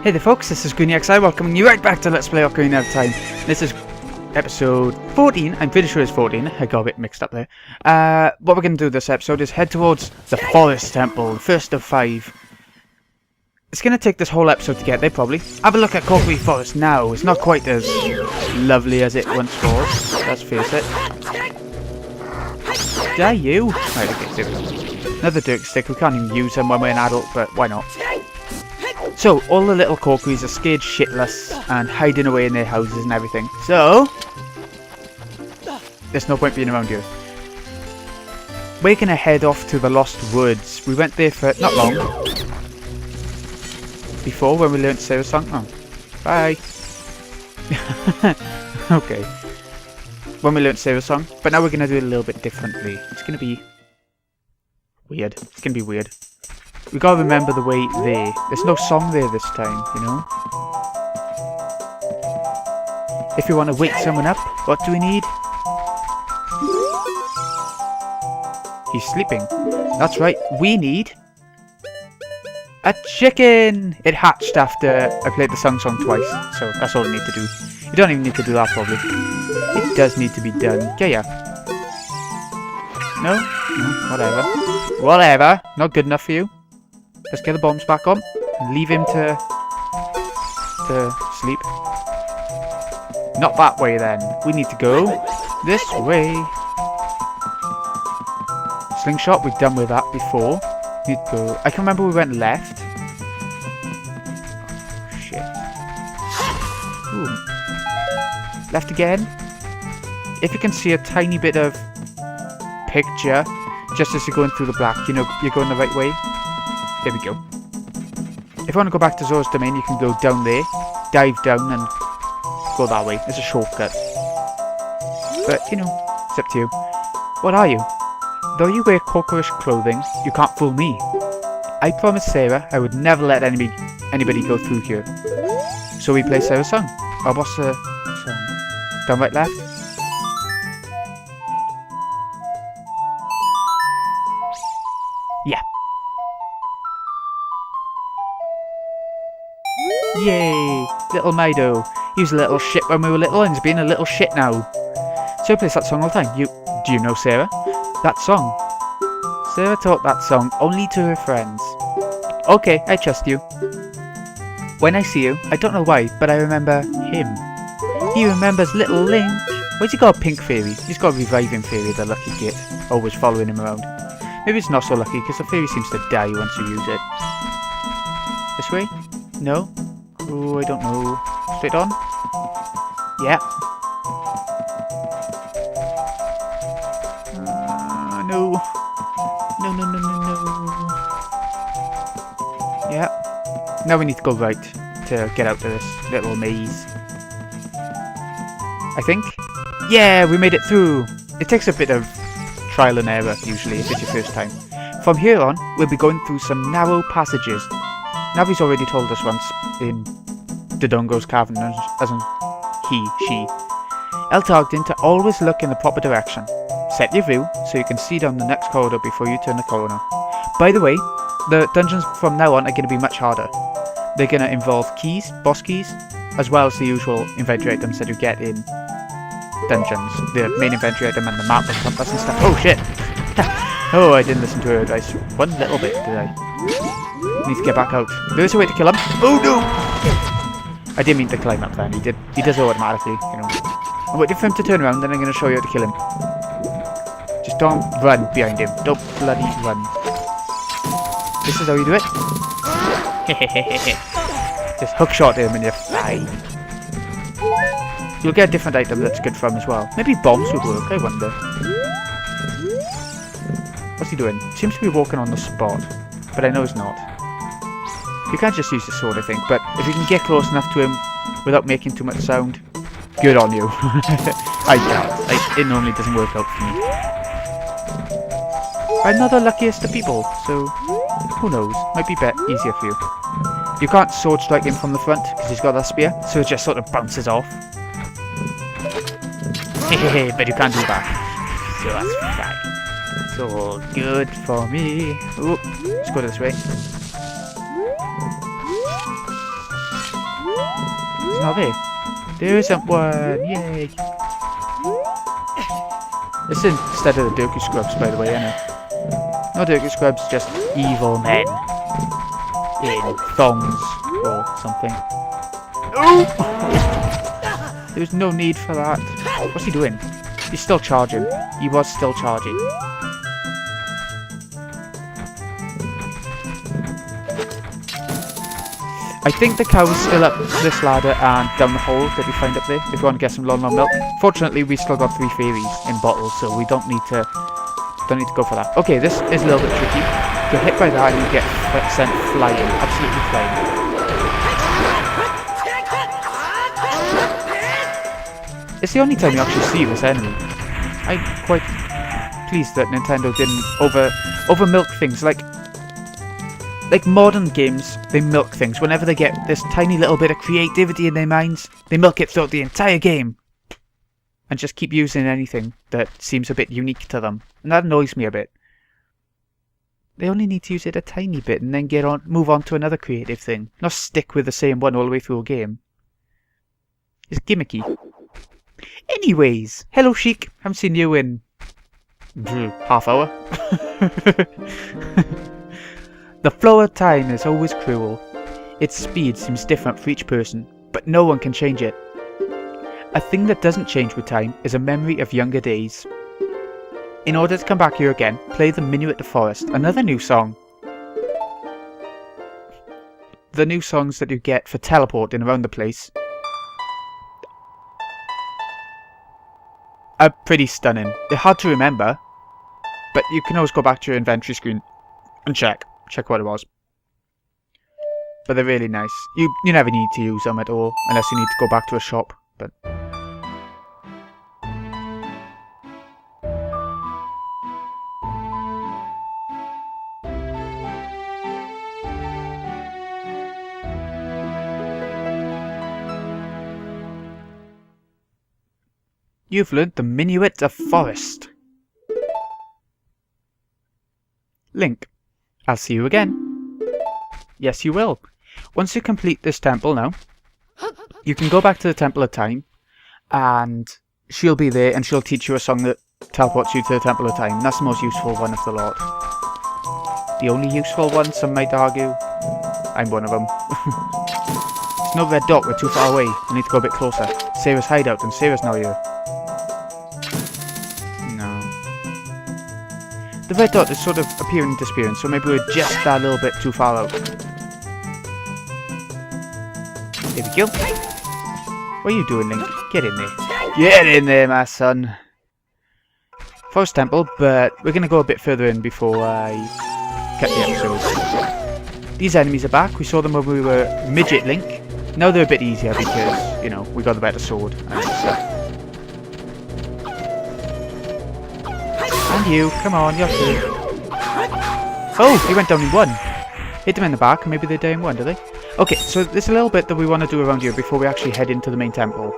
Hey there folks, this is GreenXI welcoming you right back to Let's Play Ocarina of Time. This is episode 14, I'm pretty sure it's 14, I got a bit mixed up there. What we're going to do this episode is head towards the Forest Temple, the first of 5. It's going to take this whole episode to get there probably. Have a look at Kokiri Forest now, it's not quite as lovely as it once was, let's face it. Die you? Right, okay, there we go. Another dirt stick, we can't even use them when we're an adult, but why not? So, all the little Kokiris are scared shitless and hiding away in their houses and everything. So, there's no point being around here. We're gonna head off to the Lost Woods. We went there for not long. Before, when we learned to say a song. Oh, bye. Okay. When we learned to say a song. But now we're gonna do it a little bit differently. It's gonna be weird. It's gonna be weird. We gotta remember the way there. There's no song there this time, you know? If you want to wake someone up, what do we need? He's sleeping. That's right, we need a chicken! It hatched after I played the song twice, so that's all we need to do. You don't even need to do that probably. It does need to be done. Yeah. No? No, whatever. Whatever. Not good enough for you. Let's get the bombs back on and leave him to sleep. Not that way then. We need to go this way. Slingshot, we've done with that before. Need to go. I can remember we went left. Oh, shit. Ooh. Left again. If you can see a tiny bit of picture just as you're going through the black, you know you're going the right way. There we go. If you want to go back to Zora's Domain, you can go down there, dive down and go that way. It's a shortcut. But, you know, it's up to you. What are you? Though you wear Kokirish clothing, you can't fool me. I promised Sarah I would never let anybody go through here. So we play Sarah's song. Or what's the song? Down, right, left? Yeah. Yay! Little Mido. He was a little shit when we were little and he's being a little shit now. So he plays that song all the time. Do you know Sarah? That song? Sarah taught that song only to her friends. Okay, I trust you. When I see you, I don't know why, but I remember him. He remembers little Link. Why's he got a pink fairy? He's got a reviving fairy, the lucky git. Always following him around. Maybe it's not so lucky because the fairy seems to die once you use it. This way? No? Oh, I don't know. Straight on? Yeah. No. No. Yeah. Now we need to go right to get out of this little maze. I think. Yeah, we made it through. It takes a bit of trial and error, usually, if it's your first time. From here on, we'll be going through some narrow passages. Navi's already told us once in Dodongo's Cavern, as in she. El Targdin to always look in the proper direction. Set your view so you can see down the next corridor before you turn the corner. By the way, the dungeons from now on are going to be much harder. They're going to involve keys, boss keys, as well as the usual inventory items that you get in dungeons. The main inventory item and the map and compass and stuff. Oh shit! Oh, I didn't listen to her advice. One little bit, did I? Need to get back out. There is a way to kill him. Oh no! I didn't mean to climb up then. He does it automatically, you know. I'm waiting for him to turn around, then I'm going to show you how to kill him. Just don't run behind him. Don't bloody run. This is how you do it. Just hookshot him and you're fine. You'll get a different item that's good for him as well. Maybe bombs would work, I wonder. What's he doing? Seems to be walking on the spot. But I know he's not. You can't just use the sword, I think, but if you can get close enough to him without making too much sound, good on you. I can't. It normally doesn't work out for me. I'm not the luckiest of people, so who knows? Might be easier for you. You can't sword strike him from the front because he's got that spear, so it just sort of bounces off. But you can't do that. So that's fine. It's all good for me. Oh, let's go this way. not there. There isn't one. Yay. It's instead of the Dirty Scrubs, by the way, isn't it? No Dirty Scrubs, just evil men. In thongs or something. Oh! There's no need for that. What's he doing? He's still charging. He was still charging. I think the cow's still up this ladder and down the hole that we find up there, if you want to get some long milk. Fortunately, we still got 3 fairies in bottles, so we don't need to go for that. Okay, this is a little bit tricky. Get hit by that and you get sent flying, absolutely flying. It's the only time you actually see this enemy. I'm quite pleased that Nintendo didn't over milk things. Like modern games, they milk things. Whenever they get this tiny little bit of creativity in their minds, they milk it throughout the entire game. And just keep using anything that seems a bit unique to them. And that annoys me a bit. They only need to use it a tiny bit and then move on to another creative thing. Not stick with the same one all the way through a game. It's gimmicky. Anyways, hello Sheik. Haven't seen you in half hour. The flow of time is always cruel. Its speed seems different for each person, but no one can change it. A thing that doesn't change with time is a memory of younger days. In order to come back here again, play the Minuet of Forest, another new song. The new songs that you get for teleporting around the place are pretty stunning. They're hard to remember, but you can always go back to your inventory screen and check what it was. But they're really nice. You never need to use them at all, unless you need to go back to a shop, but... You've learnt the Minuet of Forest. Link. I'll see you again. Yes, you will. Once you complete this temple now, you can go back to the Temple of Time, and she'll be there and she'll teach you a song that teleports you to the Temple of Time. That's the most useful one of the lot. The only useful one, some might argue. I'm one of them. It's no red dot, we're too far away. I need to go a bit closer. Sarah's hideout, and Sarah's now here. The red dot is sort of appearing and disappearing, so maybe we're just that little bit too far out. There we go. What are you doing, Link? Get in there. Get in there, my son. Forest Temple, but we're going to go a bit further in before I cut the episode. These enemies are back. We saw them when we were Midget Link. Now they're a bit easier because, you know, we got the better sword and stuff. And you, come on, you're through. Oh, he went down in one. Hit them in the back, and maybe they die in one, do they? Okay, so there's a little bit that we want to do around here before we actually head into the main temple.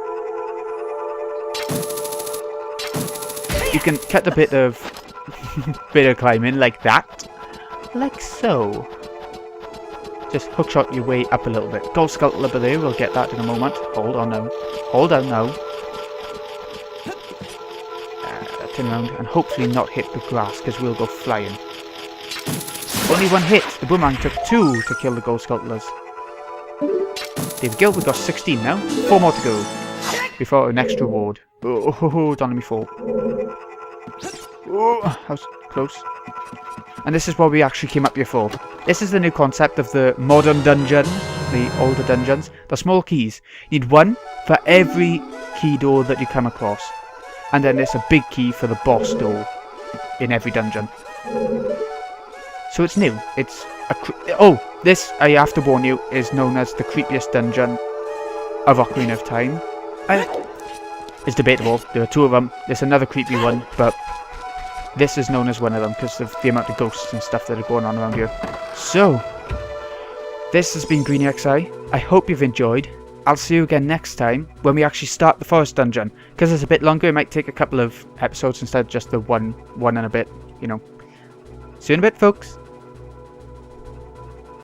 You can cut a bit of climbing like that. Like so. Just hookshot your way up a little bit. Gold skull over there, we'll get that in a moment. Hold on now. Hold on now. Turn around and hopefully not hit the grass because we'll go flying. Only one hit. The boomerang took 2 to kill the ghost sculptors. There we go, we got 16 now. 4 more to go before our next reward. Oh, don't let me fall. Oh, that was close. And this is what we actually came up here for. This is the new concept of the modern dungeon, the older dungeons. The small keys. You need 1 for every key door that you come across. And then there's a big key for the boss door in every dungeon. So it's new. It's a this, I have to warn you, is known as the creepiest dungeon of Ocarina of Time. It's debatable. There are 2 of them. There's another creepy one, but this is known as one of them because of the amount of ghosts and stuff that are going on around here. So, this has been GreenXI. I hope you've enjoyed. I'll see you again next time when we actually start the forest dungeon. Because it's a bit longer, it might take a couple of episodes instead of just the one and a bit, you know. See you in a bit, folks.